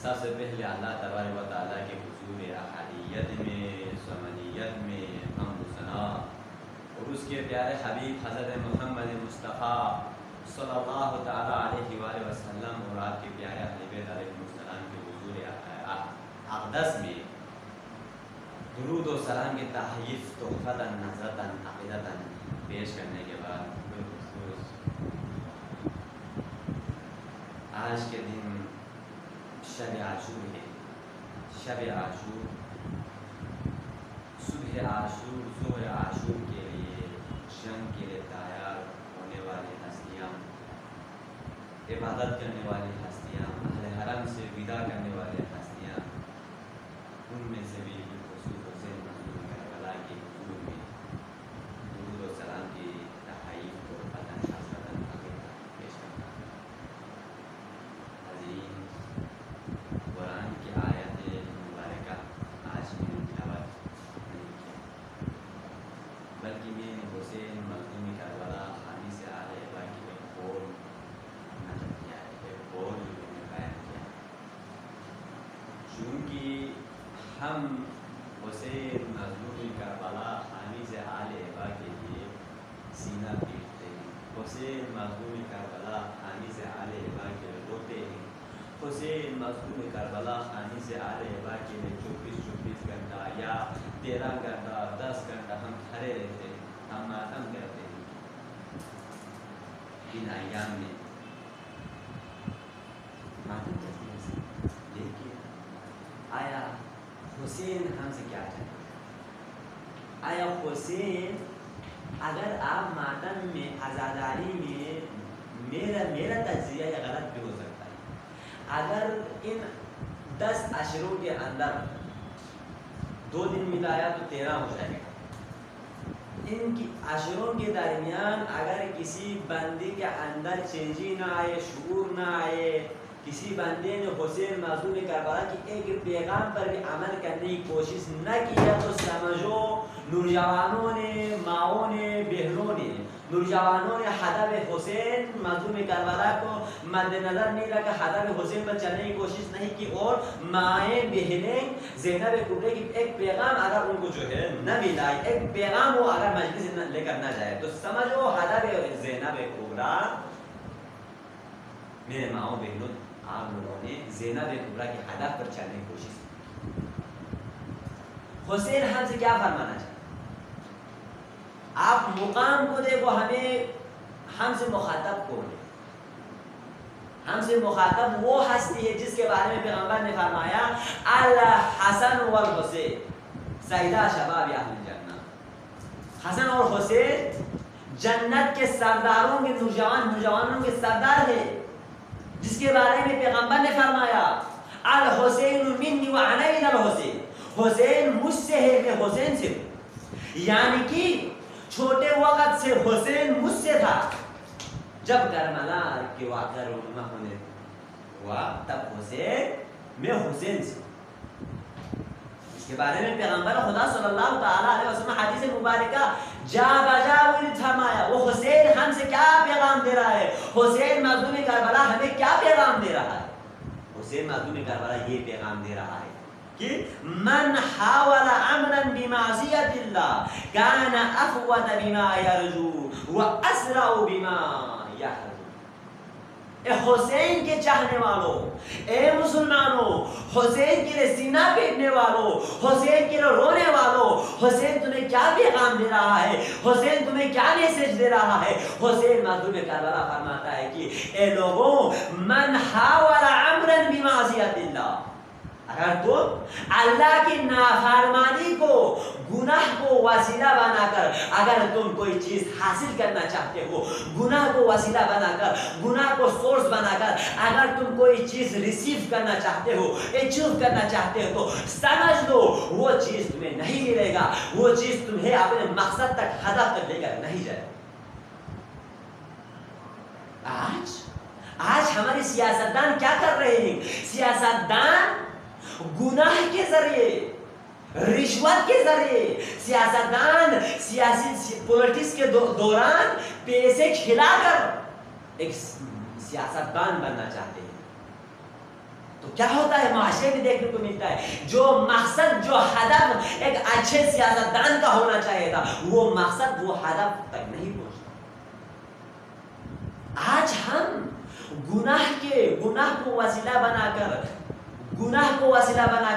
سب سے پہلے اللہ تبارک و تعالیٰ کے حضور احدیت میں سمنیت میں حمد و ثنا اور اس کے پیارے حبیب حضرت محمد مصطفیٰ صلی اللہ تعالیٰ علیہ وآلہ وسلم اور آپ کے پیارے اہل بیت علیہ السلام کے حضور اقدس میں درود و سلام کے تحائف تحفتاً نظرتاً عقیدتاً پیش کرنے کے بعد آج کے دن شب عاشور ہے. شب عاشور صبح عاشور ظہر عاشور کے لیے جنگ کے لیے تیار ہونے والی ہستیاں، عبادت کرنے والی ہستیاں، اہل حرم سے ودا کرنے والی ہستیاں، ان میں سے بھی خصوص حسین مظلوم کربلا کے حضور میں درود و سلام کی تحائف کو پتن حضرتاً پیش کرتا ہے. عظیم قرآن کی آیت مبارکہ آج میں نے تلاوت نہیں کیا، بلکہ میں نے حسین مظلوم کربلا حامی سے آل ابا کی ایک قول نقل کیا ہے، ایک قول جو میں نے بیان کیا. چونکہ ہم حسین مظلوم کربلا حامی سے آل ابا کے لیے سینہ پیٹتے ہیں، حسین مظلوم کربلا حامی سے آل ابا کے لیے روتے ہیں، حسین مظلوم کربلا حامی سے آل ابا کے لیے 24 گھنٹہ یا 13 گھنٹہ 10 گھنٹہ ہم کھڑے رہتے ہیں، ہم ماتم کرتے ہیں. ان ایام میں ماتم کرتے ہیں، لیکن آیا حسین ہم سے کیا چاہتے ہیں؟ آیا حسین اگر آپ ماتم میں عزاداری میں میرا تجزیہ یا غلط بھی ہو سکتا ہے، اگر ان 10 عشروں کے اندر 2 دن ملایا تو 13 ہو جائے گا. ان کی عشروں کے درمیان اگر کسی بندے کے اندر چینجی نہ آئے، شعور نہ آئے، کسی بندے نے حسین مظلوم کربلا کی ایک پیغام پر بھی عمل کرنے کی کوشش نہ کیا تو سمجھو نوجوانوں نے، ماؤں نے، بہنوں نے نوجوانوں نے حدب حسین مظلوم کربلا کو مد نظر نہیں رکھا، حدب حسین پر چلنے کی کوشش نہیں کی، اور مائیں بہنیں زینب کبریٰ کی ایک پیغام اگر ان کو جو ہے نہ ملا، ایک پیغام وہ اگر مجلس لے کر نہ جائے تو سمجھو حدب زینب کبریٰ، میرے ماؤں بہنوں آپ لوگوں نے زینب کبریٰ کی حدب پر چلنے کی کوشش کی۔ حسین ہم سے کیا فرمانا چاہتے؟ آپ مقام کو دیکھو، ہم سے مخاطب کون ہے؟ ہم سے مخاطب وہ ہستی ہے جس کے بارے میں پیغمبر نے فرمایا الحسن والحسین سیدا شباب اہل الجنہ، حسن اور حسین جنت کے سرداروں کے نوجوانوں کے سردار ہے، جس کے بارے میں پیغمبر نے فرمایا الحسین منی وانا من الحسین، حسین مجھ سے ہے، میں حسین سے ہوں۔ یعنی کہ چھوٹے وقت سے حسین مجھ سے تھا، جب کربلا کے واقعہ رونما ہونے ہوا تب حسین میں حسین سے ہوں۔ اس کے بارے میں پیغمبر خدا صلی اللہ تعالیٰ علیہ وسلم حدیث مبارکہ جا بجا فرمایا، وہ حسین ہم سے کیا پیغام دے رہا ہے، حسین مظلوم کربلا ہمیں کیا پیغام دے رہا ہے؟ حسین مظلوم کربلا یہ پیغام دے رہا ہے کہ من حاول امرا بمعصیت اللہ کان افوت بما یرجو واسرع بما یحذر۔ اے حسین کے چاہنے والوں، اے مسلمانوں، حسین کے لیے سینہ پیٹنے والوں، حسین کے لیے رونے والوں، حسین تمہیں کیا پیغام دے رہا ہے، حسین تمہیں کیا میسج دے رہا ہے؟ حسین مظلوم کربلا فرماتا ہے کہ اے لوگوں، من حاول امرا بمعصیت اللہ، اگر تم اللہ کی نافرمانی کو، گناہ کو وسیلہ بنا کر اگر تم کوئی چیز حاصل کرنا چاہتے ہو، گناہ کو وسیلہ بنا کر، گناہ کو سورس بنا کر اگر تم کوئی چیز ریسیو کرنا چاہتے ہو، اچیو کرنا چاہتے ہو، تو سمجھ لو وہ چیز تمہیں نہیں ملے گا، وہ چیز تمہیں اپنے مقصد تک، ہدف تک لے کر نہیں جائے۔ آج ہمارے سیاستدان کیا کر رہے ہیں؟ سیاستدان گناہ کے ذریعے، رشوت کے ذریعے، سیاستدان سیاسی پولیٹکس کے دوران پیسے کھلا کر ایک سیاستدان بننا چاہتے ہیں۔ تو کیا ہوتا ہے؟ معاشرے میں دیکھنے کو ملتا ہے جو مقصد، جو ہدف ایک اچھے سیاستدان کا ہونا چاہیے تھا، وہ مقصد، وہ ہدف تک نہیں پہنچتا۔ آج ہم گناہ کو وسیلہ بنا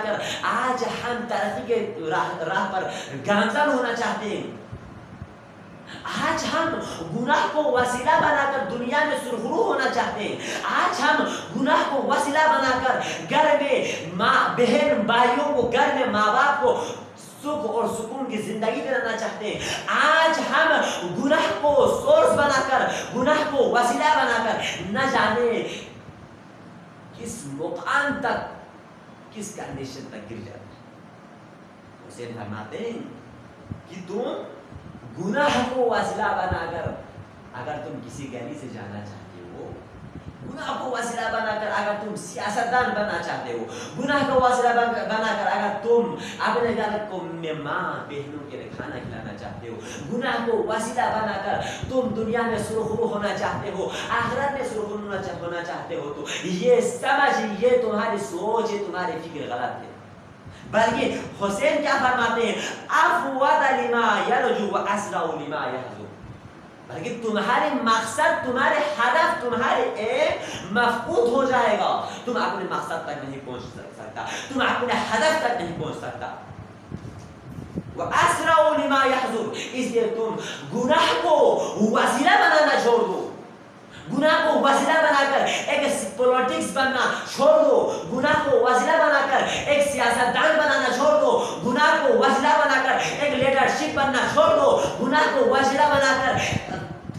کر آج ہم ترقی کے راہ پر گامزن ہونا چاہتے ہیں۔ آج ہم گناہ کو وسیلہ بنا کر دنیا میں سرخرو ہونا چاہتے ہیں۔ آج ہم گناہ کو وسیلہ بنا کر گھر میں ماں بہن بھائیوں کو، گھر میں ماں باپ کو سکھ اور سکون کی زندگی دینا چاہتے ہیں۔ آج ہم گناہ کو سورس بنا کر، گناہ کو وسیلہ بنا کر نہ جانے کس مقام تک، کس کنڈیشن تک گر جاتے ہیں۔ حسین فرماتے ہیں کہ تم گناہ کو وسیلہ بنا کر اگر تم کسی گلی سے جانا چاہتے ہو، گناہ کو وسیلہ بنا کر اگر تم سیاستدان بننا چاہتے ہو، گناہ کو وسیلہ بنا کر اگر تم اپنے گھر کو ماں بہنوں کے لیے کھانا کھلانا چاہتے ہو، گناہ کو وسیلہ بنا کر تم دنیا میں سرخرو ہونا چاہتے ہو، آخرت میں سرخرو ہونا چاہتے ہو، تو یہ سمجھ، یہ تمہاری سوچ، یہ تمہاری فکر غلط ہے۔ بلکہ حسین کیا فرماتے ہیں؟ افوت لما یرجو واسرع لما یحذر، بلکہ تمہارے مقصد، تمہارے ہدف، تمہارے ایم مفقود ہو جائے گا، تم اپنے مقصد تک نہیں پہنچ سکتا، تم اپنے ہدف تک نہیں پہنچ سکتا۔ واسرع لما یحذر، اس لیے تم گناہ کو وسیلہ بنانا چھوڑ دو، گناہ کو وسیلہ بنا کر ایک پولیٹکس بننا چھوڑ دو، گناہ کو وسیلہ بنا کر ایک سیاستدان بنانا چھوڑ دو، گناہ کو وسیلہ بنا کر ایک لیڈرشپ بننا چھوڑ دو، گناہ کو وسیلہ بنا کر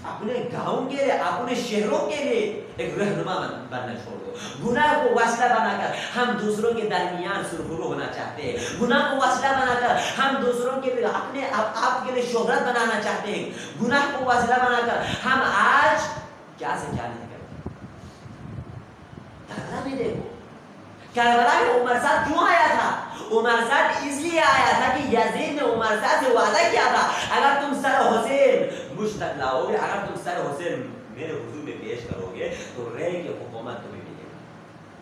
اپنے گاؤں کے لیے، اپنے شہروں کے لیے ایک رہنما بننا چھوڑ دو، گناہ کو وسیلہ بنا کر ہم دوسروں کے درمیان سرخرو ہونا چاہتے ہیں، گناہ کو وسیلہ بنا کر ہم دوسروں کے لیے، اپنے آپ کے لیے شہرت بنانا چاہتے ہیں، گناہ کو وسیلہ بنا کر ہم آج کیا سے کیا نہیں کرتے۔ کربلا میں دیکھو، کربلا میں عمر صاحب کیوں آیا تھا؟ عمر صاحب اس لیے آیا تھا کہ یزید نے عمر صاحب سے وعدہ کیا تھا، اگر تم سر حسین مجھ تک لاؤ گے، اگر تم سر حسین میرے حضور میں پیش کرو گے تو رے کی حکومت تمہیں ملے گی۔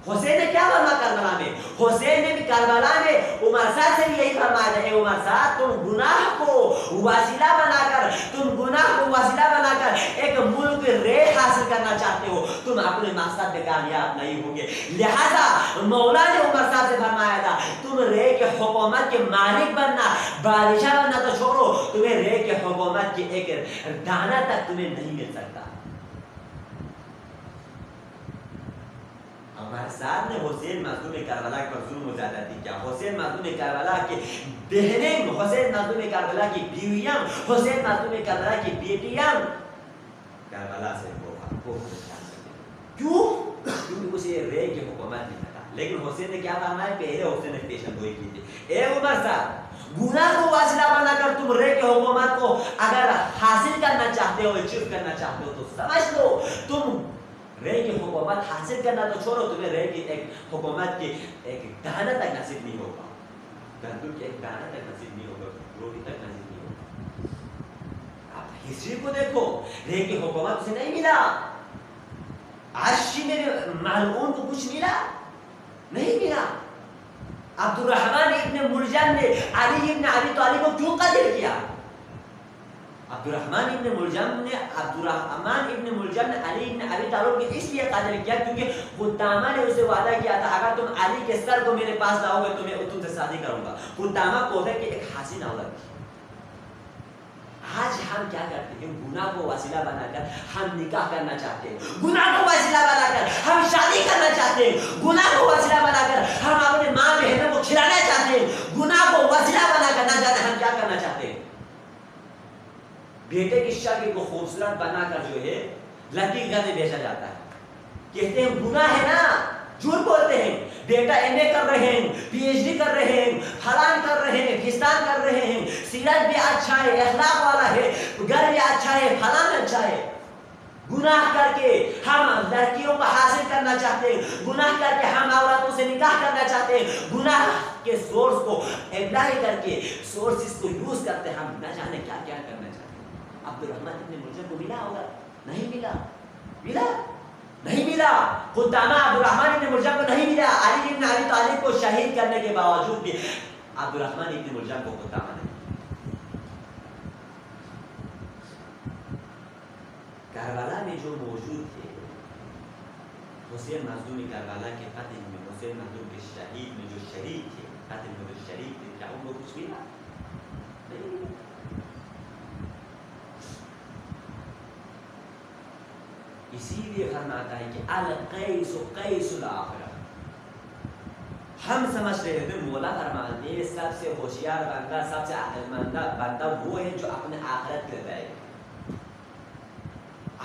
حسین نے کیا فرمایا کربلا میں؟ حسین نے بھی کربلا میں عمر صاحب سے بھی یہی فرمایا ہے، عمر صاحب تم گناہ کو وسیلہ بنا کر، تم گناہ کو وسیلہ بنا کر ایک ملک رے حاصل کرنا چاہتے ہو، تم اپنے مقصد میں کامیاب نہیں ہوگے۔ لہذا مولا نے عمر صاحب سے فرمایا تھا تم رے کے حکومت کے مالک بننا، بادشاہ بننا تو چھوڑو، تمہیں رے کے حکومت کی ایک دانہ تک تمہیں نہیں مل سکتا۔ عمر صاحب نے حسین مظلوم کربلا پر ظلم و زیادتی کیا، حسین مظلوم کربلا کی بہنیں، حسین مظلوم کربلا کی بیویاں، حسین مظلوم کربلا کی بیٹیاں کربلا سے کیوں؟ کیونکہ اسے رے کی حکومت نہیں تھا۔ لیکن حسین نے کیا فرمایا؟ پہلے حسین نے پیشن گوئی کی تھی، اے عمر صاحب گناہ کو وسیلہ بنا کر تم رے کی حکومت کو اگر حاصل کرنا چاہتے ہو، اچیو کرنا چاہتے ہو تو سمجھ لو تم رے کی حکومت حاصل کرنا تو چھوڑو، تمہیں رے کی ایک حکومت کی ایک دانہ تک نصیب نہیں ہوگا، گندم کی ایک دانہ تک نصیب نہیں ہوگا، روٹی تک نصیب نہیں ہوگا۔ آپ ہسٹری کو دیکھو، رے کی حکومت اسے نہیں ملا، عرشی میں ملعون کو کچھ ملا نہیں ملا۔ عبد الرحمن ابن ملجم نے علی ابن ابی طالب کو کیوں قتل کیا؟ عبد الرحمن ابن ملجم نے علی ابن ابی طالب کو اس لیے قتل کیا کیونکہ قدامہ نے اسے وعدہ کیا تھا اگر تم علی کے سر کو میرے پاس لاؤ گے تو میں تم سے شادی کروں گا۔ قدامہ کوفہ کی ایک حسین عورت تھی۔ آج ہم کیا کرتے ہیں؟ گناہ کو وسیلہ بنا کر ہم نکاح کرنا چاہتے ہیں، گناہ کو وسیلہ بنا کر ہم شادی کرنا چاہتے ہیں، گناہ کو وسیلہ بنا کر ہم اپنے ماں بہنوں کو کھلانا چاہتے ہیں، گناہ کو وسیلہ بنا کر نہ جانے ہم کیا کرنا چاہتے ہیں؟ بیٹے کی شکل کو خوبصورت بنا کر جو ہے لڑکی کے گھر میں بھیجا جاتا ہے، کہتے ہیں گناہ ہے نا، جھوٹ بولتے ہیں، بیٹا ایم اے کر رہے ہیں، پی ایچ ڈی کر رہے ہیں، فلان کر رہے ہیں، فستان کر رہے ہیں، سیرت بھی اچھا ہے، اخلاق والا ہے، گھر بھی اچھا ہے، فلان اچھا ہے، گناہ کر کے ہم لڑکیوں کو حاصل کرنا چاہتے ہیں، گناہ کر کے ہم عورتوں سے نکاح کرنا چاہتے ہیں، گناہ کے سورس کو اپلائی کر کے سورسز کو یوز کرتے ہیں، ہم نہ جانے کیا کیا کرنا چاہتے ہیں۔ عبد الرحمن ابن ملجم کو ملا ہوگا؟ نہیں ملا، ملا نہیں ملا، قدامہ عبد الرحمن ابن ملجم کو نہیں ملا، علی ابن ابی طالب کو شہید کرنے کے باوجود بھی عبد الرحمن ابن ملجم کو قدامہ نہیں۔ کربلا میں جو موجود تھے، حسین مظلوم کربلا کے قتل میں، حسین مظلوم کے شہید میں جو شریک تھے، قتل میں جو شریک تھے، کیا ان کو کچھ ملا؟ نہیں ملا۔ اسی لیے فرماتا ہے کہ القیس قیس الآخرہ، ہم سمجھ رہے تھے مولا فرماتے ہیں سب سے ہوشیار بندہ، سب سے عقل مند بندہ وہ ہے جو اپنے آخرت کے رہے،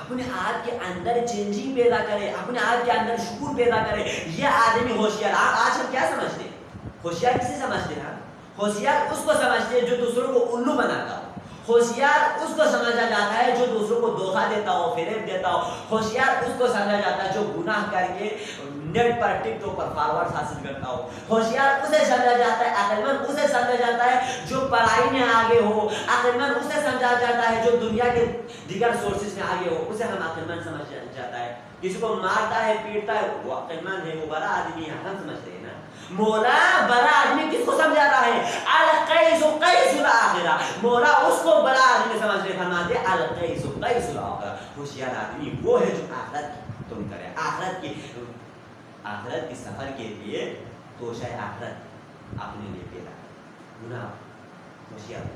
اپنے آپ کے اندر چینجنگ پیدا کرے، اپنے آپ کے اندر شکر پیدا کرے، یہ آدمی ہوشیار۔ آج ہم کیا سمجھتے ہیں؟ ہوشیار کسے سمجھتے ہیں؟ ہوشیار اس کو سمجھتے ہیں جو دوسروں کو الو بناتا ہو، ہوشیار اس کو سمجھا جاتا ہے جو دوسروں کو دھوکہ دیتا ہو، فریب دیتا ہو، ہوشیار اس کو سمجھا جاتا ہے جو گناہ کر کے نیٹ پر ٹک ٹاک پر فالوورز حاصل کرتا ہو، ہوشیار اسے سمجھا جاتا ہے، عقل مند اسے سمجھا جاتا ہے جو پڑھائی میں آگے ہو، عقل مند اسے سمجھا جاتا ہے جو دنیا کے دیگر سورسز میں آگے ہو، اسے ہم عقل مند سمجھا جاتا ہے۔ کسی کو مارتا ہے، پیٹتا ہے، وہ عقل مند ہے، وہ بڑا آدمی ہے، ہم سمجھتے ہیں نا۔ مولا بڑا آدمی کس کو سمجھا رہا ہے؟ القیس قیس الآخرہ، مولا اس کو بڑا آدمی سمجھ رہے، فرماتے ہیں القیس قیس الآخرہ، ہوشیار آدمی وہ ہے جو آخرت کی تم کرے، آخرت کی سفر کے لیے توشہ آخرت اپنے لیے پیدا کرے، گناہ ہوشیار ہو۔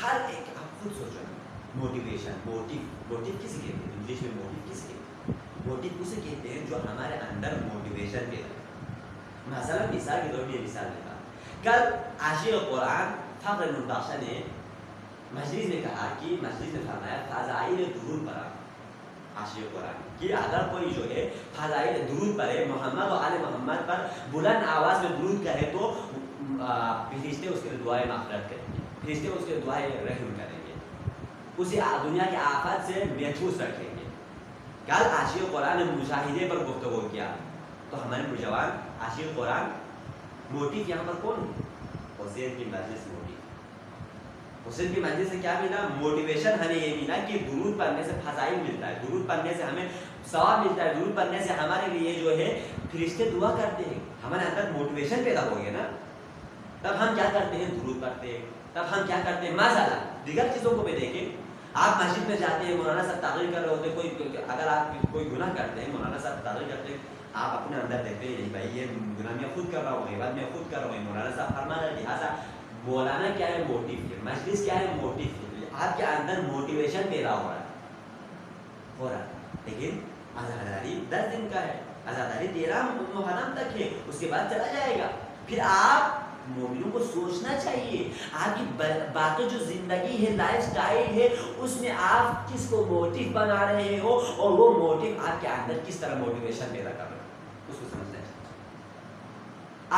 ہر ایک آپ خود سوچو، موٹیویشن، موٹیو کسے کہتے ہیں؟ انگلش میں موٹیو کسے کہتے ہیں؟ موٹیو اسے کہتے ہیں جو ہمارے اندر موٹیویشن پیدا کرے۔ مثلا مثال کے طور پر یہ مثال دیتا ہوں، کل عاشق قرآن فخر منتاشا نے مجلس میں کہا کہ مجلس میں فرمایا فضائل درود پڑھا عاشق قرآن کہ اگر کوئی جو ہے فضائل درود پڑھے، محمد و آل محمد پر بلند آواز میں درود کرے تو فرشتے اس کے دعائیں مغفرت کریں گے، فرشتے اس کے دعائیں رحم کریں گے، اسے دنیا کے آفات سے محفوظ رکھیں گے۔ کل عاشق قرآن نے مشاہدے پر گفتگو کیا تو ہمارے نوجوان عاشق قرآن موٹیو یہاں پر کون ہے؟ حسین کی مجلس موٹی. حسین کی مجلس سے کیا ملا؟ موٹیویشن ہمیں یہ ملا کہ درود پڑھنے سے فضائل ملتا ہے, درود پڑھنے سے ہمیں ثواب ملتا ہے, درود پڑھنے سے ہمارے لیے جو ہے فرشتے دعا کرتے ہیں, ہمارے اندر موٹیویشن پیدا ہو گیا نا. تب ہم کیا کرتے ہیں؟ درود پڑھتے ہیں. تب ہم کیا کرتے ہیں؟ ماشاءاللہ دیگر چیزوں کو بھی دیکھیں. آپ مسجد میں جاتے ہیں, مولانا صاحب تقریر کر رہے ہوتے ہیں, کوئی اگر آپ کوئی گناہ کرتے ہیں, مولانا صاحب تقریر کرتے ہیں, آپ اپنے اندر دیکھتے ہیں نہیں بھائی یہ گناہ میں خود کر رہا ہوں, غیبت میں خود کر رہا ہوں, مولانا صاحب فرما رہے ہیں. لہٰذا مولانا کیا ہے؟ موٹیو ہے. مجلس کیا ہے؟ موٹیو ہے. آپ کے اندر موٹیویشن پیدا ہو رہا ہے. لیکن عزاداری 10 دن کا ہے, عزاداری 13 محرم تک ہے, اس کے بعد چلا جائے گا. پھر آپ مومنوں کو سوچنا چاہیے آپ کی باقی جو زندگی ہے, لائف سٹائل ہے, اس میں آپ کس کو موٹیو بنا رہے ہو, اور وہ موٹیو آپ کے اندر کس طرح موٹیویشن پیدا کر رہے ہو, اس کو سمجھنا چاہیے.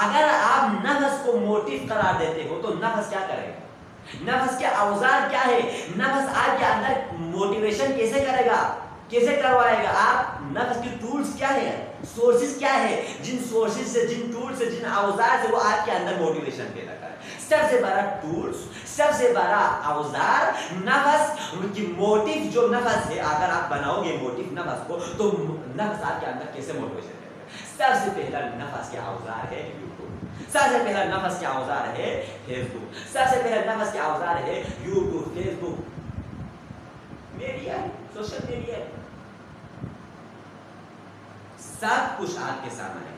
اگر آپ نفس کو موٹیو قرار دیتے ہو تو نفس کیا کرے گا؟ نفس کے اوزار کیا ہے؟ نفس آپ کے اندر موٹیویشن کیسے کرے گا, کیسے کروائے گا؟ آپ نفس کی ٹولز کیا ہے, سورسز کیا ہے, جن سورسز سے, جن ٹولز سے, جن اوزار سے وہ آپ کے اندر موٹیویشن پیدا کرے. سب سے بڑا ٹولز, سب سے بڑا اوزار نفس کی موٹیو جو نفس ہے. اگر آپ بناؤ گے موٹیو نفس کو تو نفس آپ کے اندر کیسے موٹیویشن کرے گا؟ سب سے پہلا نفس کے اوزار ہے یوٹیوب, سب سے پہلا نفس کے اوزار ہے فیس بک, سب سے پہلا نفس کے اوزار ہے یوٹیوب, فیس بک, میڈیا, سوشل میڈیا, سب کچھ آپ کے سامنے ہے.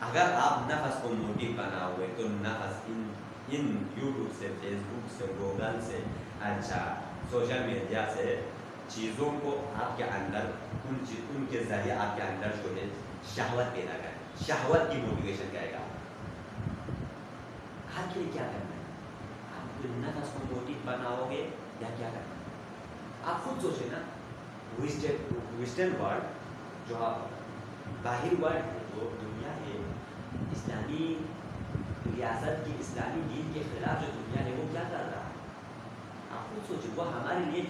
اگر آپ نفس کو موٹیو بنا ہوئے تو نفس ان یوٹیوب سے, فیس بک سے, گوگل سے, اچھا سوشل میڈیا سے چیزوں کو آپ کے اندر ان کے ذریعے آپ کے اندر جو ہے شہوت پیدا کرے, شہوت کی موٹیویشن کرے گا. آپ کے لیے کیا کرنا ہے؟ آپ نفس کو موٹیو بناؤ گے یا کیا کرنا ہے؟ آپ خود سوچیں نا. ویسٹرن ورلڈ جو باہر ورلڈ ہے, جو دنیا ہے, اسلامی ریاست کی, اسلامی دین کے خلاف جو دنیا ہے وہ کیا کر رہا ہے؟ آپ خود سوچیں. وہ ہمارے لیے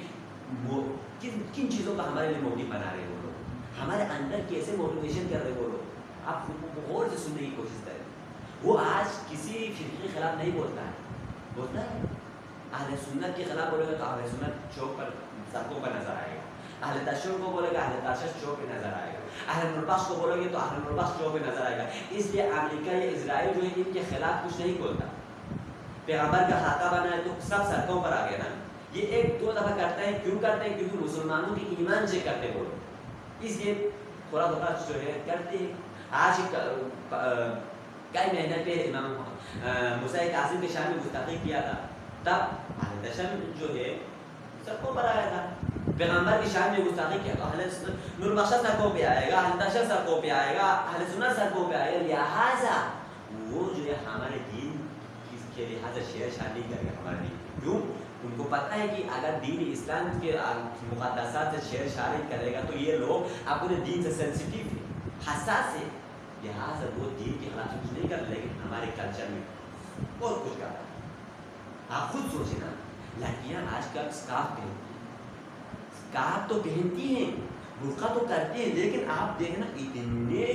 کن چیزوں کا ہمارے لیے موٹیو بنا رہے ہیں, وہ لوگ ہمارے اندر کیسے موٹیویشن کر رہے ہیں وہ لوگ. آپ خود کو غور سے سننے کی کوشش کریں. وہ آج کسی فرقے کے خلاف نہیں بولتا ہے, بولتا ہے اہل سنت کے خلاف بولے گا تو اہل سنت چوک پر, سڑکوں پر نظر آئے گا. اہل تشیع کو بولے گا, اہل تشیع چوک پہ نظر آئے گا. اہل نربخش کو بولے گے تو اہل نربخش چوک پہ نظر آئے گا. اس لیے امریکہ یا اسرائیل جو ہے ان کے خلاف کچھ نہیں بولتا. پیغمبر کا خاکہ بنا ہے تو سب سڑکوں پر آ گئے نا. یہ 1-2 دفعہ کرتے ہیں, کیوں کرتے ہیں؟ کیونکہ مسلمانوں کے ایمان سے کرتے وہ لوگ, اس لیے تھوڑا تھوڑا جو ہے کرتے ہیں. آج کئی مہینے پہ امام موسیٰ کاظم کے شان میں گستاخی کیا تھا, تب اہل تشیع جو ہے سڑکوں پر آیا تھا. پیغمبر کی شان میں گستاخی کیا تو اہل نربخش سڑکوں پہ آئے گا, اہل تشیع سڑکوں پہ آئے گا, اہل سنت سڑکوں پہ آئے گا. لہٰذا وہ جو ہے ہمارے دین کے لحاظ سے شیئر شادی کرے گا ہمارے دین. کیوں؟ ان کو پتہ ہے کہ اگر دین اسلام کے مقدسات سے شیئر شادی کرے گا تو یہ لوگ اپنے دین سے سینسیٹیو ہے, حساس ہے. لہٰذا وہ دین کے خلاف کچھ نہیں کرتے, لیکن ہمارے کلچر میں بہت کچھ کرتا ہے. آپ خود سوچیں نا, لڑکیاں آج کل اسکارف پہنتی ہیں, اسکارف تو پہنتی ہیں, برقع تو کرتی ہیں, لیکن آپ دیکھنا اتنے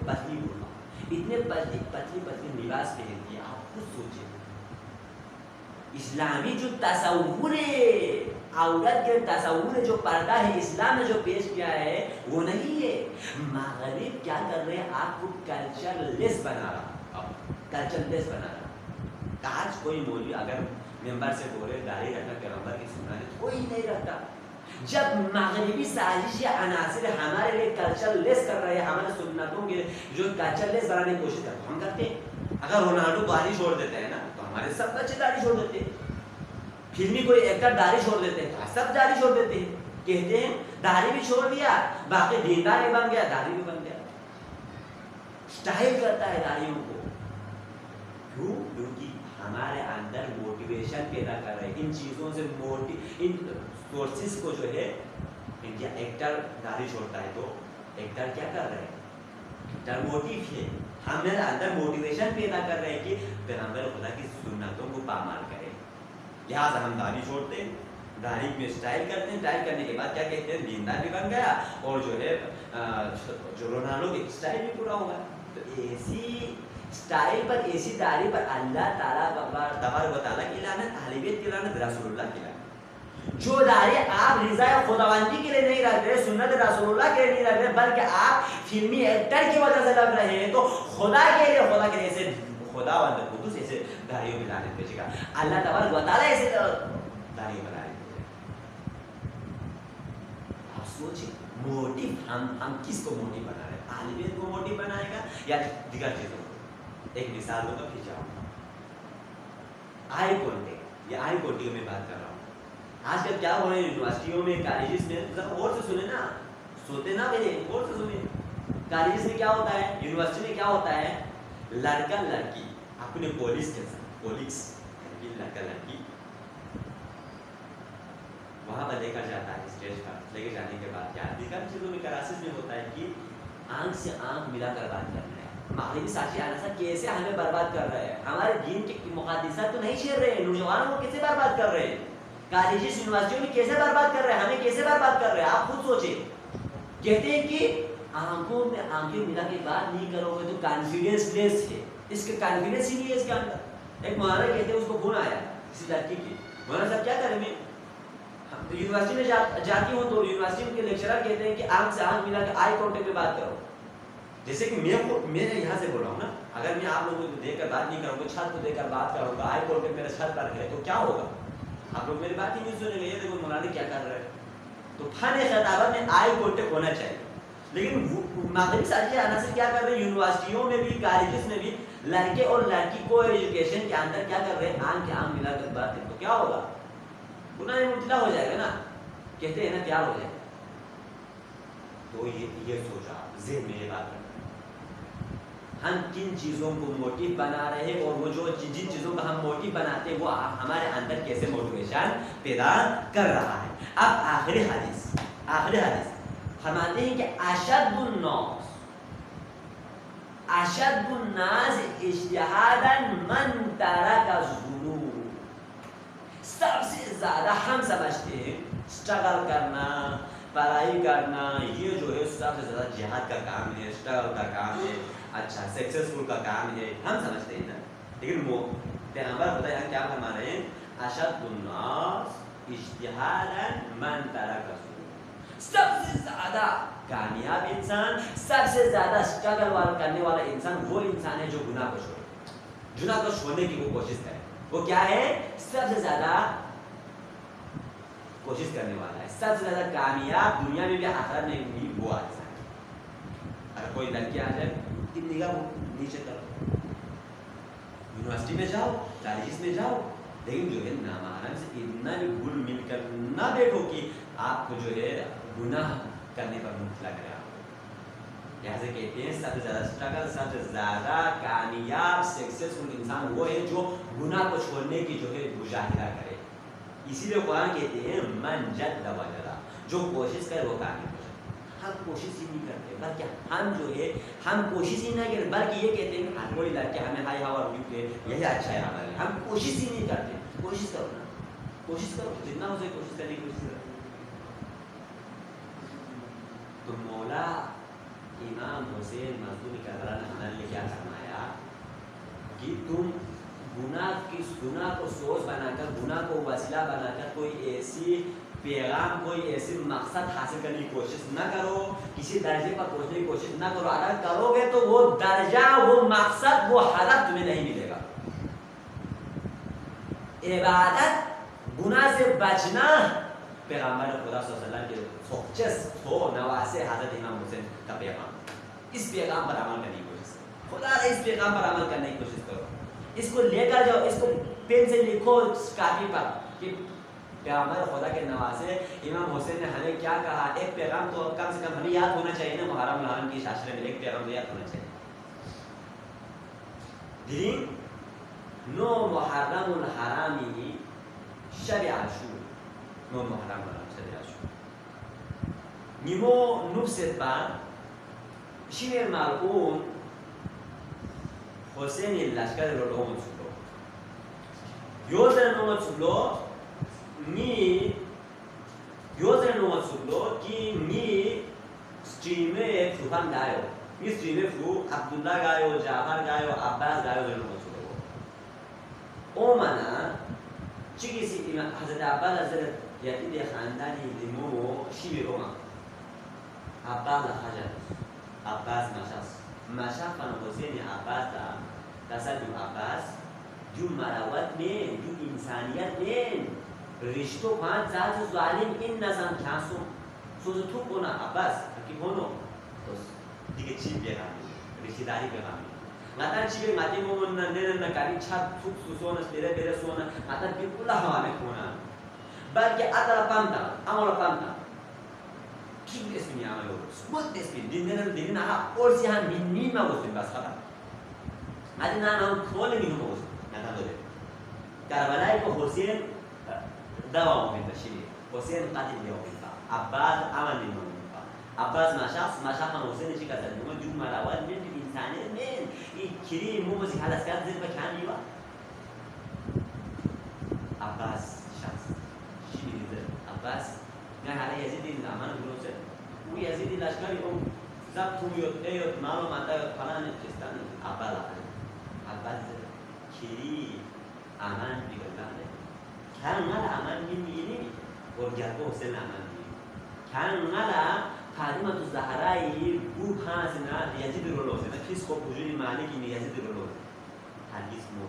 پتلی برقع, اتنے پتلی لباس پہنتی ہیں. آپ خود سوچیں, اسلامی جو تصور ہے, عورت کے تصور جو پردہ ہے اسلام نے جو پیش کیا ہے وہ نہیں ہے. مغرب کیا کر رہے ہیں؟ آپ کو کلچر لیس بنا رہا, کلچر لیس بنا رہا. آج کوئی مولوی اگر ممبر سے بولے داڑھی رکھنا پیغمبر کی سنت ہے, کوئی نہیں رکھتا. جب مغربی سازش عناصر ہمارے لیے کلچر لیس کر رہے ہیں, ہمارے سنتوں کے جو کلچر لیس بنانے کی کوشش کرتے ہیں, ہم کرتے ہیں. اگر رونالڈو داڑھی چھوڑ دیتے ہیں نا تو ہمارے سب بچے داڑھی چھوڑ دیتے ہیں. فلمی کوئی ایکٹر داڑھی چھوڑ دیتے ہیں, سب داڑھی چھوڑ دیتے ہیں. کہتے ہیں داڑھی بھی چھوڑ دیا, باقی دیندار بھی بن گیا, داڑھی بھی بن گیا. اسٹائل کرتا ہے داڑھیوں کو. کیوں؟ کیونکہ ہمارے اندر موٹیویشن پیدا کر رہے ہیں ان چیزوں سے. ان سورسز کو جو ہے, انڈیا ایکٹر داڑھی چھوڑتا ہے تو ایکٹر کیا کر رہے ہیں؟ ایکٹر موٹیو ہے. ہمارے اندر موٹیویشن پیدا کر رہے ہیں کہ پیغمبر خدا کی سنتوں کو پامال کریں. لہٰذا ہم داڑھی چھوڑتے ہیں, داڑھی میں اسٹائل کرتے ہیں, اسٹائل کرنے کے بعد کیا کہتے ہیں؟ دیندار بھی بن گیا, اور جو ہے جو رونالڈو کی اسٹائل بھی پورا ہوگا. تو ایسی اسٹائل پر ایسی داڑھی پر اللہ تعالیٰ تبارک و تعالیٰ کی لعنت، اہل بیت کی لعنت، رسول اللہ کی لعنت. جو داڑھی آپ رضا خداوندی کے لیے نہیں رکھ رہے، سنت رسول اللہ کے لیے نہیں رکھ رہے، بلکہ آپ فلمی ایکٹر کی وجہ سے رکھ رہے ہیں، تو خدا کے لیے ایسے خداوند قدوس ایسے داڑھیوں میں لعنت بھیجے گا. اللہ تبارک و تعالیٰ ایسے داڑھیوں میں لعنت بھیجے گا. آپ سوچیں موٹیو ہم کس کو موٹیو بنا رہے ہیں؟ اہل بیت کو موٹیو بنائے گا یا دیگر چیزوں کو؟ ایک مثال دو تو پھر جاؤں گا. آئی کانٹیکٹ، یہ آئی کانٹیکٹ میں بات کر رہا ہوں. آج کل کیا ہو رہا ہے یونیورسٹیوں میں، کالجز میں، ذرا غور سے سنیں نا، سوتے نا میرے، غور سے سنیں. کالجز میں کیا ہوتا ہے، یونیورسٹی میں کیا ہوتا ہے، لڑکا لڑکی اپنے کولیگز کے ساتھ، لڑکا لڑکی وہاں پر لے کر جاتا ہے اسٹیج پر. لے کے جانے کے بعد کیا دیگر چیزوں میں کلاسز میں ہوتا ہے کہ آنکھ سے آنکھ ملا کر بات کرنا ہے. مغربی ساتھی آنا سا کیسے ہمیں برباد کر رہے ہیں، ہمارے دین کے مقدسات تو نہیں چھیڑ رہے ہیں، نوجوانوں کو کیسے برباد کر رہے ہیں، کالجز یونیورسٹیوں میں کیسے برباد کر رہے ہیں، ہمیں کیسے برباد کر رہے ہیں. آپ خود سوچیں. کہتے ہیں کہ آنکھوں میں آنکھیں ملا کے بات نہیں کرو گے تو کانفیڈینس لیس ہے. اس کے کانفیڈینس ہی نہیں ہے اس کے اندر. ایک مولانا کہتے ہیں اس کو گن آیا کسی لڑکی کی، مولانا صاحب کیا کریں میں یونیورسٹی میں جاتی ہوں تو یونیورسٹی کے لیکچرر کہتے ہیں کہ آنکھ سے آنکھ ملا کے آئی کانٹیکٹ میں بات کرو. جیسے کہ میں یہاں سے بول رہا ہوں نا، اگر میں آپ لوگوں کو دیکھ کر بات نہیں کروں گا، چھت کو دیکھ کر بات کروں گا، آئی کانٹیکٹ میرے چھت پر ہے، تو کیا ہوگا؟ آپ لوگ میری بات ہی نہیں سنیں گے. یہ دیکھو مولانا کیا کر رہے ہیں. تو فن خطابت میں آئی کانٹیکٹ ہونا چاہیے. لیکن مغربی ساتھی عناصر کیا کر رہے ہیں، یونیورسٹیوں میں بھی، کالجز میں بھی لڑکے اور لڑکی کو ایجوکیشن کے اندر کیا کر رہے ہیں، آنکھ کے آنکھ ملا کر بات کریں. تو کیا ہوگا؟ گناہ مبتلا ہو جائے گا نا. کہتے ہیں نا پیار ہو جائے. تو یہ سوچا ذہن میں یہ بات رکھنا، ہم کن چیزوں کو موٹیو بنا رہے ہیں، اور وہ جو جن چیزوں کا ہم موٹیو بناتے ہیں وہ ہمارے اندر کیسے موٹیویشن پیدا کر رہا ہے. اب آخری حدیث فرماتے ہیں کہ اشد الناس اجتہادا من ترک الذنوب. سب سے زیادہ ہم سمجھتے ہیں اسٹرگل کرنا، پڑھائی کرنا، یہ جو ہے سب سے زیادہ جہاد کا کام ہے، اسٹرگل کا کام ہے، اچھا سکسیسفل کا کام ہے، ہم سمجھتے ہیں نا. لیکن وہ پیغمبر خدا یہاں کیا فرما رہے ہیں، اشد الناس اجتہادا من ترک الذنوب. سب سے زیادہ کامیاب انسان، سب سے زیادہ اسٹرگل کرنے والا انسان وہ انسان ہے جو گناہ کو چھوڑے، گناہ کو چھوڑنے کی وہ کوشش کرے. وہ کیا ہے، سب سے زیادہ کوشش کرنے والا ہے، سب سے زیادہ کامیاب دنیا میں بھی آخرت میں بھی وہ انسان ہے. اگر کوئی لڑکی آ جائے تم نگاہ نیچے کرو، یونیورسٹی میں جاؤ، کالجز میں جاؤ، لیکن جو ہے نامحرم سے اتنا بھی گھل مل کر نہ بیٹھو کہ آپ کو جو ہے گناہ کرنے پر مبتلا کرے. آپ لہٰذا کہتے ہیں سب سے زیادہ اسٹرگل، سب سے زیادہ کامیاب سکسیسفل انسان وہ ہے جو گناہ کو چھوڑنے کی جو ہے مجاہدہ کرے. اسی لیے قرآن کہتے ہیں من جد وجد، جو کوشش کرے وہ کامیاب ہو جائے. ہم کوشش ہی نہیں کرتے، بلکہ ہم جو ہے ہم کوشش ہی نہیں کرتے، بلکہ یہ کہتے ہیں کہ کوئی لڑکے ہمیں ہائی ہوا کے یہی اچھا ہے ہمارے لیے. ہم کوشش ہی نہیں کرتے. کوشش کرو نا، کوشش کرو جتنا ہو سکے کوشش کرنے کی کوشش کرو. تو مولا امام حسین مظلوم کربلا نے کیا فرمایا کہ تم گناہ کو سوچ بنا کر، گناہ کو وسیلہ بنا کر کوئی ایسی پیغام، کوئی ایسی مقصد حاصل کرنے کی کوشش نہ کرو، کسی درجے پر پہنچنے کی کوشش نہ کرو. اگر کرو گے تو وہ درجہ، وہ مقصد، وہ ہدف تمہیں نہیں ملے گا. عبادت، گناہ سے بچنا پیغمبر خدا صلی اللہ علیہ وسلم کے نواسے حضرت امام حسین کا پیغام. اس پیغام پر عمل کرنے کی کوشش کرو. خدا اس پیغام پر عمل کرنے کی کوشش کرو. اس کو لے کر جاؤ، اس کو پین سے لکھو کاپی پر کہ پیغمبر خدا کے نواسے امام حسین نے ہمیں کیا کہا. ایک پیغام تو کم سے کم ہمیں یاد ہونا چاہیے نا، محرم الحرام کی شاشرے میں ایک پیغام تو یاد ہونا چاہیے. دین نو محرم الحرامی شب عاشور، نو محرم الحرام شب عاشور نیمو نفست بان شیر مالکون حسین لشکر رو لومت سبلو یوزن نومت سبلو می یوزن نومت سبلو کی می سٹریمه فوفان دایو مصری نفو عبدالله گايو جعفر گايو عباس گايو غير مسلم اومنا چی کسی حضرت عباس حضرت یتید خاندانی لیمو شیبه روما عباس خجل عباس مشاف فن حسین عباس تصل جو عباس جو مروت میں جو انسانیت میں رشتو پانچ ذات ظالم این نظام کیاسو سوز تو کنا عباس کی کونو تو دیگه چی پیغامی رشته داری پیغامی مثلا چی بگم ماتی مومن نه کاری چات توک سوسونس بره سونا مثلا بیکولا حواله کنه بلکه اتلا پامتا امولا پامتا کی اسمی عملو سمت اسمی دین نه اور سی هم مین ما گفتیم بس خدا ماتی نه کل مینو ما گفتیم نه داره کربلای کو حسین دوا مفید شیلی حسین قتل دیو مفید عباس عمل دیو عباس ما شخص حسین چی کردن ما جو مراود من انسانیت من این کلی موزی حالت کرد زیر بکن میوا عباس شخص چی میدیده عباس نه حالا یزید این زمان گروسه او یزید لشکری اون زب تومیوت ایوت مالو مانتایوت فلان چستان عباس کلی امان بیگردانه کن مال امان میمینی اور گربه حسین امان میمینی کن مال فاطمه الزهرایی بو هازنا یزید رو لوزه نه کس کو وجودی مالکی نه یزید رو لوزه حدیث مو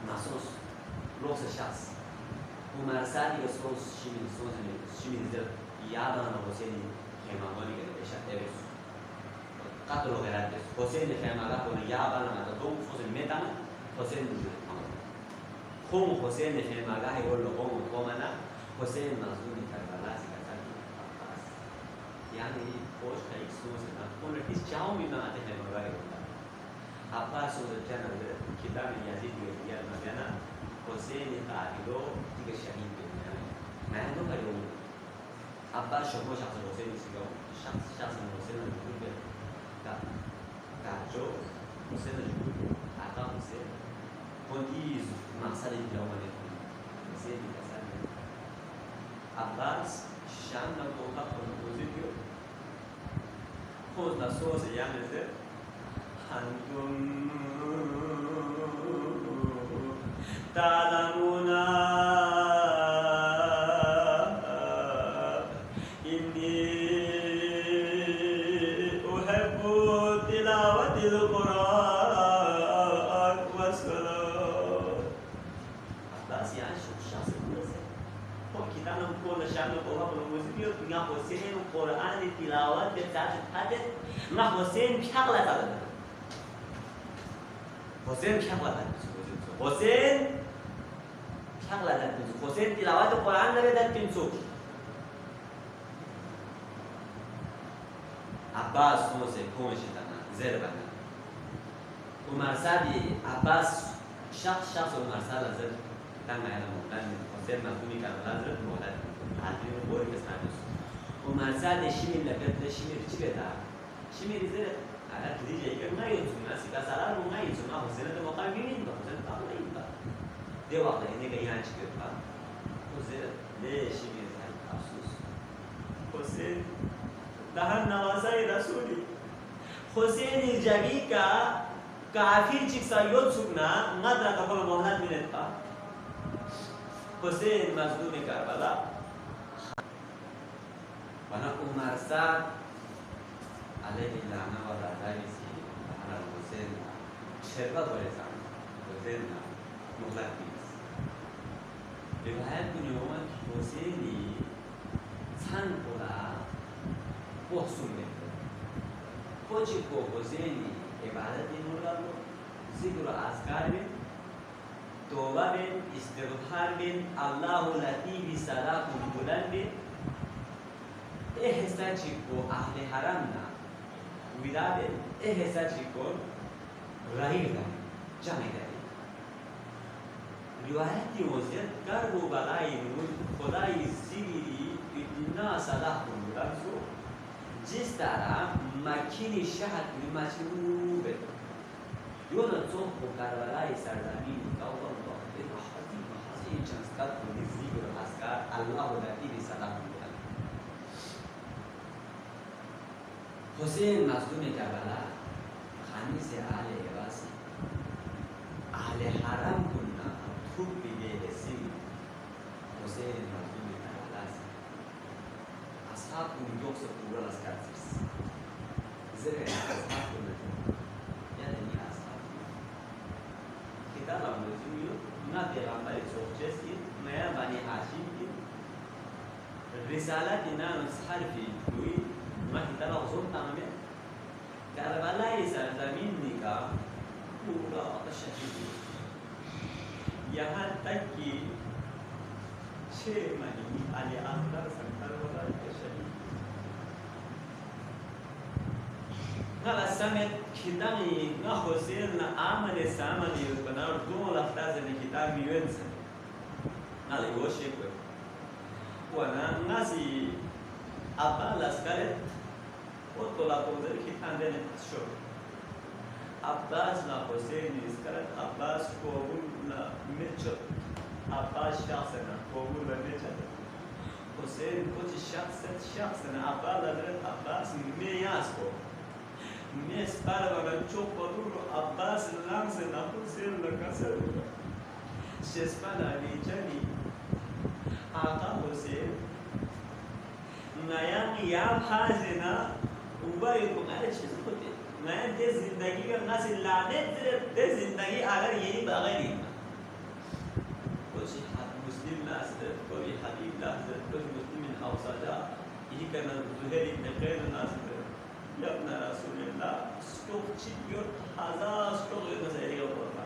ناسوس لوز شخص عمر سعدی اسوس شیمی زد یادان حسین خیمه‌بانی که بشه تبس قتل و غیرت حسین خیمه‌بان کنه یادان ما تو حسین میتونه حسین وجود خون حسین خیمه‌گاه اول قوم قومنا حسین مظلوم کربلا یعنی خوش خیلی سوز نه اون رو هیچ جاو می‌دانه که نمی‌رای بود. عباس سوز جناب کتاب یزید میگه مثلا حسین قائدو دیگه شهید می‌کنه. من دو کاری اون عباس شما شخص حسین سیگا شخص حسین رو می‌گه کارجو حسین رو می‌گه عطا حسین کنیز مقصد جوانی حسین می‌کسر عباس شام نبود خود موزیکیو خود نسوز یعنی زد هندون تعلمون اینی احب تلاوت القرآن و الصلاة عباس یعنی شخص بوده kita nunggu lesyam nunggu apa musik itu ngah Hussein Quran tilawat bercatat hadis ngah Hussein syakla tak Hussein syakla tak Hussein syakla tak Hussein tilawat Quran dari dan pintu Abbas Hussein konuştana zerbana Umar Sadi Abbas şahs Umar Sadi zer tangga yang dan حسين مفهومي كان لازم مولد عارفين بوري كسانوس وما زاد شيء اللي قد شيء كذا شيء رزق على كذي جاي ما يوزن ناس كسرار وما يوزن ما حسين ده مقامين ده حسين طالع يبقى ده وقت إني جاي عن شيء كذا حسين ليش شيء زي أفسوس حسين ده نوازاي رسولي حسين الجاي كافير جيكسا يوزنا نادر كفر مولد من التا حسین مظلوم کربلا بنا عمر سعد علیه اللعنه و رضایسی بنا حسین شربت ورزان حسین مغلق نیست روایت کنیم حسینی چند پولا بحثون بکن خوچی کو حسینی عبادتی مولد ذکر و اذکار بین توبه بین استغفار بین الله لطیف صلاح بلند بین احسان چیکو اهل حرم نا ویدا بین احسان چیکو رایل داری جمعی داری روایتی وزید کرب و بلای نور خدای زیری اتنا صلاح بلند سو جس طرح مکینی شهد مشروب یون چون کو کربلای سرزمین داور این چند قد ذکر و اذکار الله لطیف صلاح می‌کنه حسین مظلوم کربلا خمیس اهل عراسی اهل حرم کننا توب به سیم حسین مظلوم کربلا اصحاب اون یوکس پورا از کاتیس زیر اصحاب کننا یعنی اصحاب کتاب امروزیو نه پیغمبر سوچسی نه بنی هاشم کی رسالت نه حرفی دوی ما کتاب آزم تمامه کربلای سرزمین نکا پورا شهید یہاں تک کہ 6 مہینے علی اکبر سنتر ولا شهید نلا سمت کتابی نه حسین نه عمل سامانی بنار دو لفتاز کتاب میون سن نلا یوشی کو و ناسی اول اسکالت و طلاب وزیر کی خاندان شو عباس نا حسین اسکالت عباس قبول نا میچد عباس شخص نا قبول میچد حسین کچھ شخص نا عباس حضرت عباس میاس کو میس پر وگا چوک پدور عباس لانگ سے نا حسین لکاسر شسپن علی جانی آقا حسین نایان یاب حازنا اوبای بغیر چیز خودی نایان ده زندگی کا ناسی لعنت ده زندگی اگر یہی بغیر کوئی مسلم ناصر کوئی حبیب ناصر کوئی مسلم اوساجا یہی کنا زہیر ابن قیر ناصر یا ابن رسول اللہ سٹوک چیور هزار سٹوک مسائل ہوتا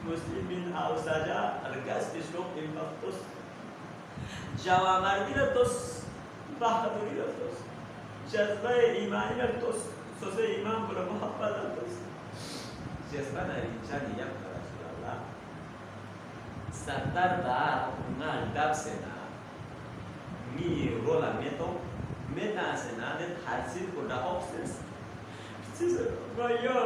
مسلم اوساجا الگاس سٹوک امپاکتوس جوامردی رتوس بحثوری رتوس جذبه ایمانی رتوس سوزه ایمان برای محبت رتوس جذبه نریچانی یک رسول الله سردر دار اونال دب سنا می رولا میتا سنا ده تحصیل کنه حفظ چیز و یا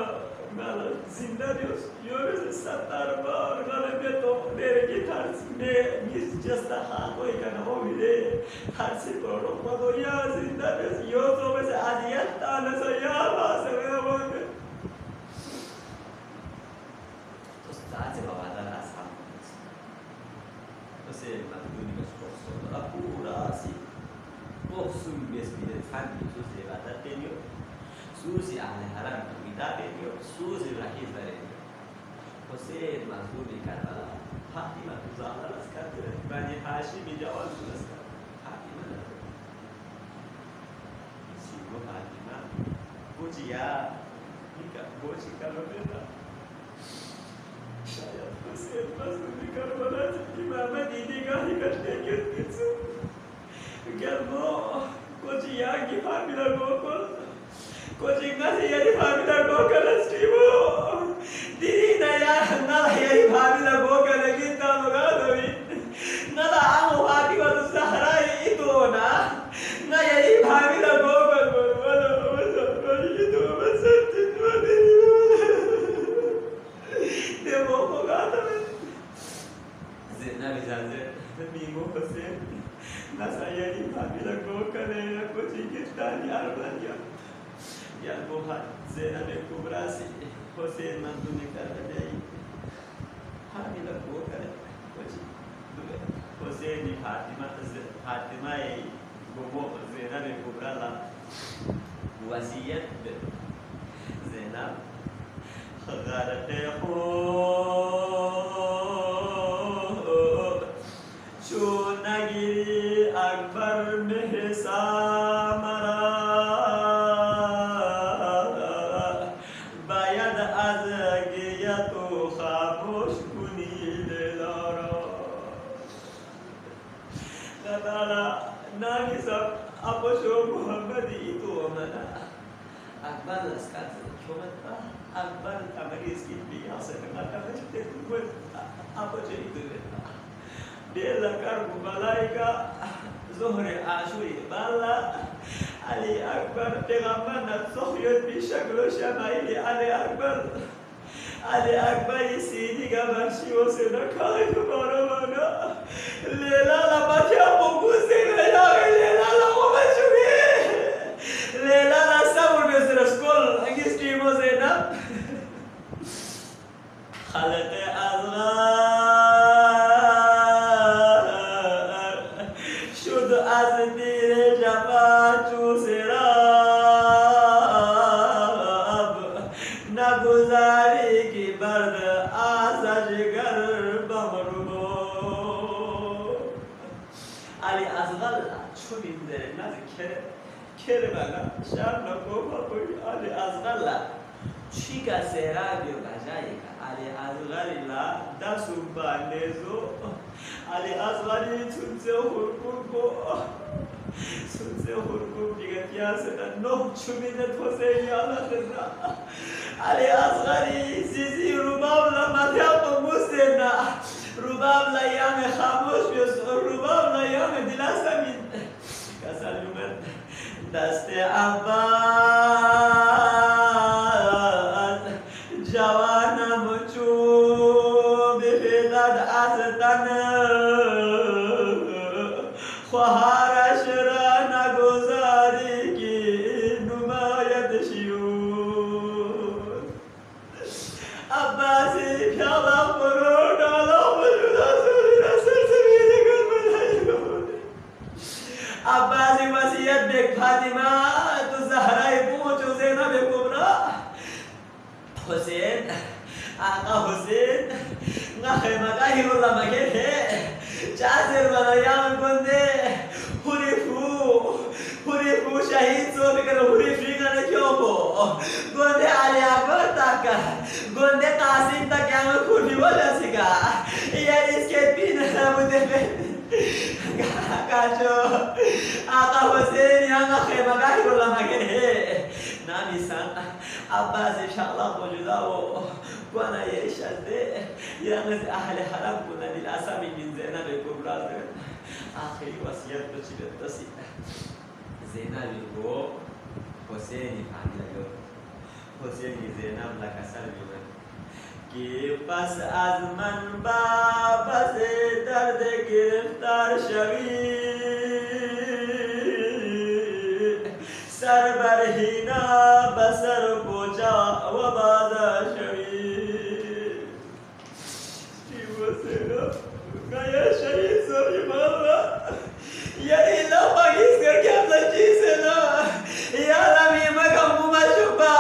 مالا زنده دیوز یورز سردر بار مالا میتو درگی تحصیل میز جسته خواهی کنه و میده تحصیل کنه و یا زنده دیوز یوزو بسه عذیت تانسا یا باسه میده تو ساعتی بابا در اصحاب بسه مدونی بس پرسون اپورا سی بخصوم بیس بیده فهمی تو زیبادت دنیو سوزی اهل حرم تویدا دنیو سوزی رحیز دنیو حسین مظلوم کربلا فاطمه زهرا اسکت بنی هاشمی جوان اسکت فاطمه سیمو فاطمه بوچیا نیکا بوچی کربلا شاید حسین مظلوم کربلا امام دیدگاهی کرده گرفتیسو گرمو بوچیا کی فاطمه گوکل کوچنگ نسی یاری فامیلا گوکل استیمو دیدی نیا نلا یاری فامیلا گوکل گیتا لگا دوی نلا آمو فاطمه تو سہرائی ایتو نا نا یاری فامیلا گوکل ولا ایتو بسنتی نوانی دے موکو گاتا میں زینا بیزانزے میمو حسین نسا یاری فامیلا گوکل ہے کوچنگ کتانی آرمانیا یا بوہت زینب کبرا سے حسین مظلوم کربلا حامل کو کرے کچھ حسین فاطمہ گمو زینب کبرا لا وصیت زینب غرق خوب چون نگیری اکبر میں حسام نانی سب اپشو محمدی تو منا اکبر اسکات کیومتا اکبر تمریز کی بیاسه نگاتا بچتے تو اپچے ایدویتا دیل کرب ملائکہ ظهر عاشوری بالا علی اکبر پیغمبر نتسخیت بی شکل و شمائلی علی اکبر سیدی کا بخشی و سے نکھائی تمہارا مانا لیلا لباتی آپ کو گوزے گئے لیلا لگو بچوگے لیلا لسا خلق اصغر شد از دیر جفا چو سراب نگذاری که برد آسش گر بمرو علی اصغر چو بیندره نزد کرمانا شام نکو بابوی علی اصغر چی که سرابی و بجایی که علی اصغر لا دستو بانیزو علی اصغری چونسه خورکو چونسه خورکو دیگه پیاسه نه چوبینه توسه یالا خزا علی اصغری سیزی روباب لمدیاب موسینا روباب لیام خاموش بیست روباب لیام دلستمین کسر جمعت دست عباس جوانم چو بفیدد از تن خواهرش را نگذاری که نماید شیون عباسی پیالا فرو نالا وجود آسوری رسل سمیده کن بدهی کن عباسی وسیعت بک فاطمه تو زهرای پوچ و زینب کبرا حسین آقا حسین نخی مگاهی رولا مگه ہے چاسر بنایان کنده حریفو شهید سو بکر حریف ریگانه کیوں کو گنده علی اکبر تک گنده قاسم تک یامن خوری والا سکا یعنی اس کے پین نموده کاشو آقا حسین یہاں خیمہ گاہی رولا مگه ہے نامی سان عباس انشاءالله موجوده و وانا يشهد يرمز اهل حرم كنا للاسف من زينب الكبرى اخر وصيت بتشي زينب کو حسین فهمیده حسین زینب لکسر میگن که پس از من بابت درد گرفتار شوی سر برهینا بسر بوجا و بادا شوی چی بسینا کیا شهید سوری مالا یعنی اللہ پاکیز کر کے اپنا چیز ہے نا یا رمی مکم ممشبہ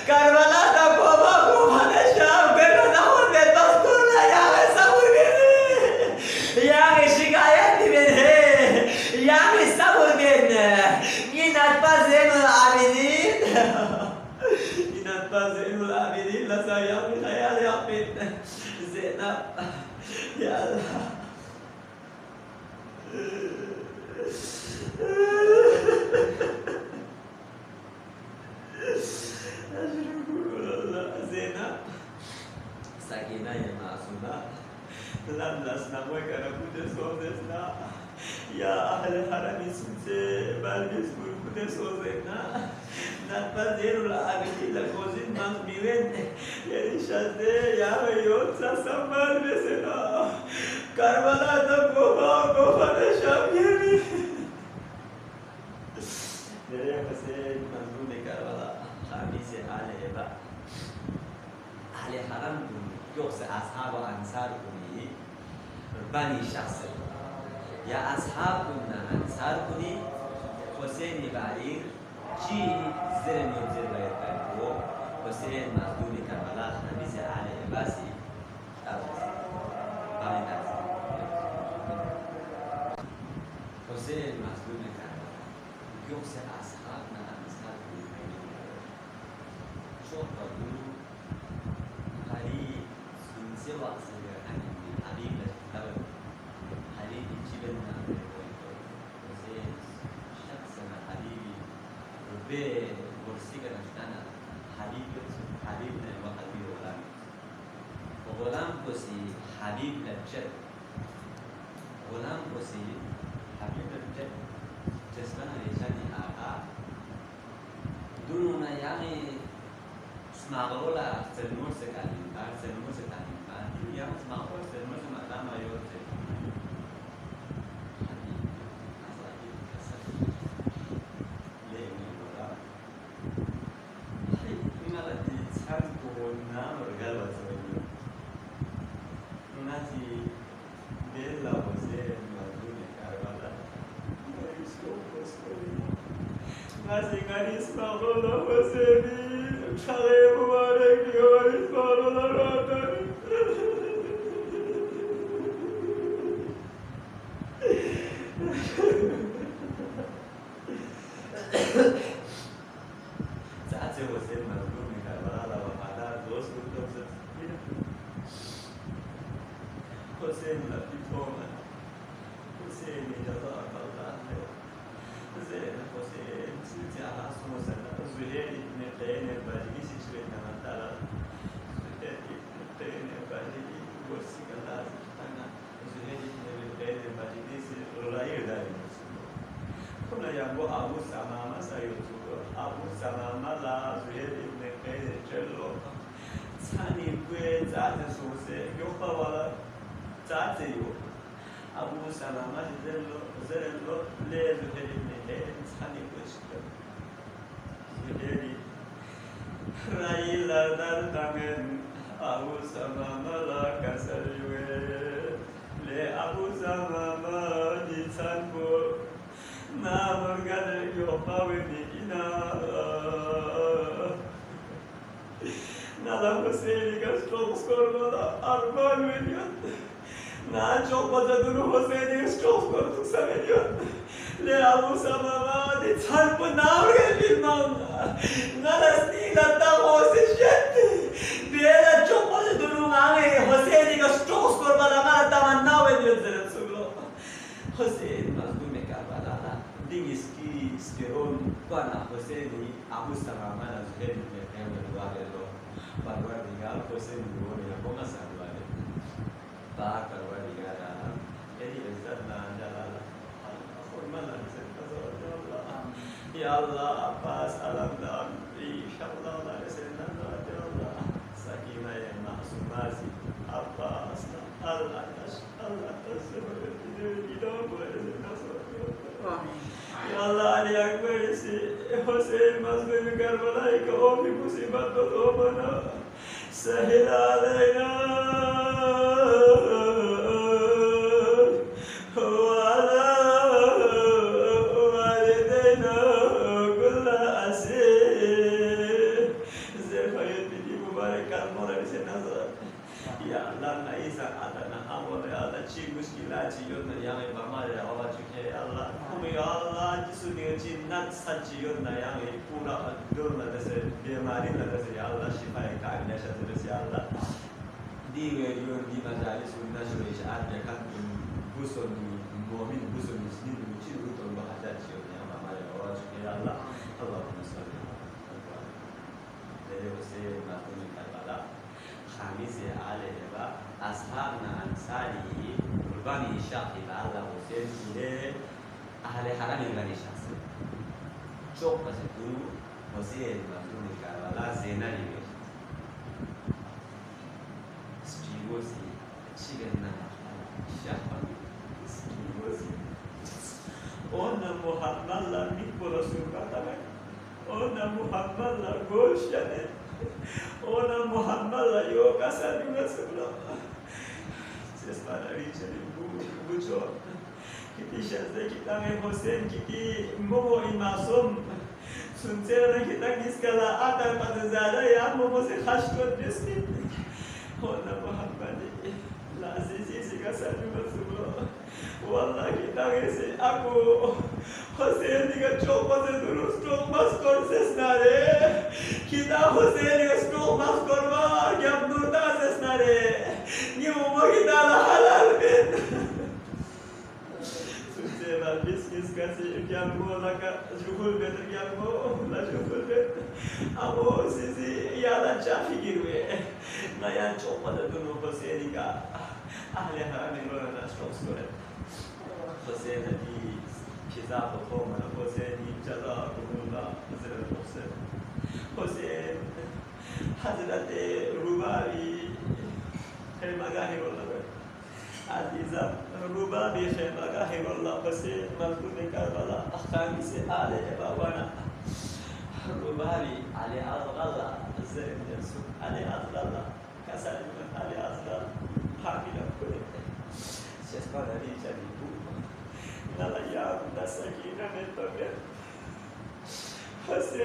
کربلا تا کوبا کوبا نشام گرنا نحون بے تذکر نا یا میں صبر بینے یا میں شکایت بینے یا میں صبر بینے یہ نتپا زین العابدین یہ نتپا زین العابدین لسا یا میں خیال یا پیت زینب یا اللہ زینب سکینه معصومه لم نسنموی کربود سوزنا یا اهل حرمی سوزه بلبیز برکود سوزنا نتپذیر العابدی لکوزین مغمیوین یعنی شده یا ویوت سسمبر بسنا کربلا تا کوفا نشام یعنی میرے حسین مظلوم کربلا خامیس آل عبا اهل حرم کنی یوکس اصحاب و انصار کنی بنی شخص یا اصحاب کنی انصار کنی حسین بعیر چی زر میوزر باید کنی حسین مظلوم کربلا خامیس آل عبا سی بانی درست حسین مظلوم کربلا یوکس اصحاب نه انصار کنی چون قدو حریب سنسه وقتی حریب لطفل حریب چیبن نامه حسین شخصنا حریبی به ورسی گرفتن حریب نه و قلبی غلام کسی حبیب لجد غلام کسی حبیب لجد جسمنا ریشانی آقا دونونا یعنی اسماغرولا سلمور سے تعلیم کار سلمور سے تعلیم کار یا اسماغرول سلمور سے مقام آیور سے حبیب ازاقی کسر لے امی بولا حبیب اینا لدی چند کو نام رگل وزولی Anis Marola Hosseini, Khaled Mubarak, Yoris Marola Ratan. ساعات سے حسین مظلوم میں کربلا کا وفادار دوست کو سے حسین لطیف ہونا حسین جزاک اللہ خیر حسین سلسلہ سمسنا زهير ابن قين الباجلي سلسلة نمتالا زهير ابن قين الباجلي وسيك الله سبحانه زهير ابن قين الباجلي سلسلة داري كنا ينبو أبو سمامة سيوتو أبو سمامة لا زهير ابن قين جلو ثاني بوي ذات سوسي يوفا ولا ذات يو أبو سمامة زلو لي زهير ابن قين ثاني بوي شكرا زهيري رأيلا دردمن أبو سمامة لا كسر يوي لي أبو سمامة نيسان بو نامر قدر يوفاوني إنا نالا حسيني كستوك سكورنا أربان مليون ناچو بجدرو حسيني كستوك سكورتك سمليون لي أبو سمامة نيسان بو نامر قدر يوفاونا نالا سنيلا تاوسي شد بيلا چو بجدرو مانگي حسيني كستوك سكورنا لما تمنا مليون زرد سكلو حسين مظلوم كربلاء دينسكي ستيرون كان حسيني أبو سمامة زهير بن قين الوالد پروردگار حسین کو نے کو مسالہ پاک پروردگار یہی عزت نہ جلال فرمان سے اللہ یا اللہ عباس علم دام انشاءاللہ علیہ وسلم اللہ سکینہ معصومہ سی عباس اللہ تصبر یا اللہ علی اکبر سی حسین مظلوم کربلا قوم کی مصیبت تو بنا سہل علینا وعلى والدينا كل أسير زي خير بدي مبارك المولى بسنظر يا الله نعيسى عدنا أمور يا الله شيء مشكلات يونا يعني بمار يا الله شكرا يا الله كم يا الله جسوني جنات ساتي يونا يعني پورا دورنا دسه بیماری ندسه يا الله شفاء كاملة شترس يا الله دي ويريون دي مجالس ونشرش عاد كان بوسون مؤمن بوسون مسلم بيجي وتون بحاجات يونا يا بمار يا الله شكرا يا الله اللهم صل على حسين مظلوم كربلاء خميس عليه با أصحابنا أنصاري بني شاقي الله حسين إلى أهل حرم بني شاقي شوق بس تقولوا حسين مظلوم كربلاء زيناري بيش سبيوسي شيغنا شاقي سبيوسي أنا محمد لا ميكو رسول الله أنا محمد لا غوشة أنا محمد لا يوكا سامي مسؤول سيسمعنا ريشة بوجو كتي شازة كتا من حسين كتي مومو إماسوم سنتيرنا كتا كيسكالا آتر پتزادا يا مومو سي خشكوت بسكت أنا محمد لا سيسي سيكا سامي مسؤول والله كتا كيسي أكو حسين دیگه چوب بازه درست چوب باز کن سسناره کتا حسین دیگه چوب باز کن و گم نورتا سسناره نیمو ما کتا لحلال بین سوچه بار بیس کس کسی کم گو لکا جوخول بیتر کم گو لا جوخول بیت امو سیزی یادا چافی گیروه نیان چوب بازه دونو حسین دیگه اهل حرامی رو نشتوز کنه حسین دی كتاب قوم حسين جزاكم الله خير الحسين حسين حضرت ربابي خيمگاهي والله عزيزا ربابي خيمگاهي والله حسين مظلوم كربلاء خامس آل بابانا ربابي علي أصغلا زين جنسو علي أصغلا كسر من علي أصغلا حامل كل شسبا ريجا نالا يا سكينة من طبيعة حسين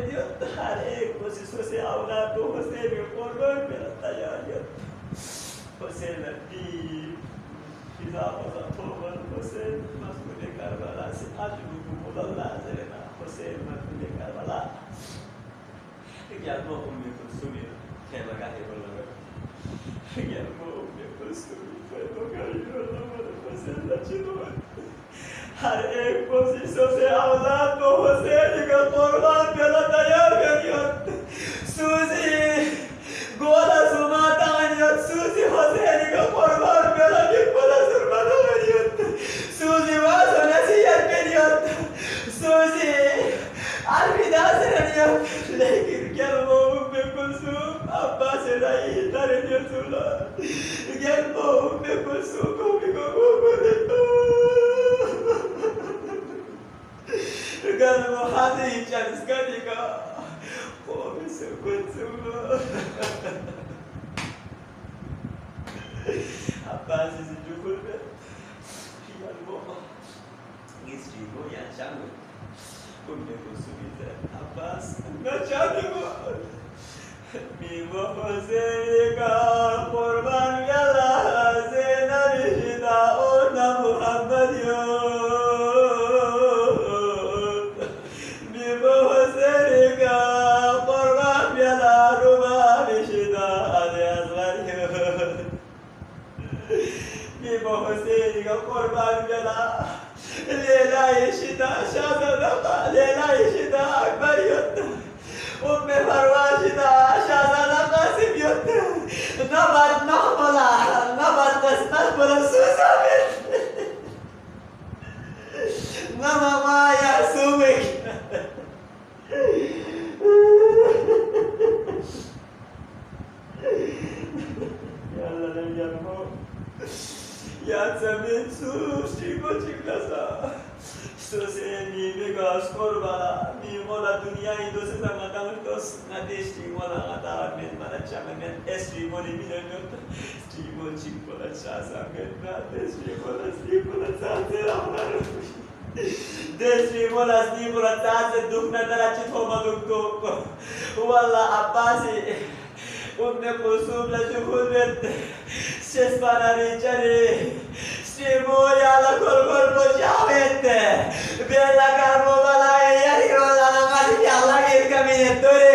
ediyor. Her koşu se avladı Hüseyin korban bela tayar. Hüseyin bir Fizabada torban Hüseyin Mas'ule Karbala se acbu mulalla zerena Hüseyin Mas'ule Karbala. Gel bu ummi Kulsumi kema gahi bolla. Gel bu ummi Kulsumi kema gahi bolla. Hüseyin laçino. ہر ایک کوششوں سے اولاد کو حسین کا قربان بلا تیار کریت سوزی گولا سماتا انیت سوزی حسین کا قربان بلا گپلا سرماتا کریت سوزی واسو نصیحت کریت سوزی الوداع سرنیت لیکن کلمہ ام کلثوم عباس رئی ترنی سولا کلمہ ام کلثوم کو بھی کو دیتا قال هذه جالس قال قوم سكت عباس الجفل في الموقع يسجيبو يا شامل قم يكون سبيت عباس ما شامل ميمو حسين قربان يلا زين الهدى محمد حسين قربان بلا ليلى يشدا شاذا ليلى يشدا اكبر يد ام فرواشدا شاذا قاسم يد نبات نحملا نبات قسمت برسوسا نما ما يعصومك يلا لن يرمو یا زمین سوشی کو چکلسا سوسے نیمه گاش قربانا میمولا دنیای دوست زمانم دوست نداشتی مولا غدا من مالا چمن استریمونی میلیون استریمون چیکولا شازا من استریمولا سازه رامدار استریمولا سازه دوخ ندارا چی توما دوک والا عباسی ام کلثوم لشکل بد شسپانا ریچاری شیمویا لکل بجاوید بیلا کارمو بلای یاری روزانا مالی اللہ گیر کمینه دوری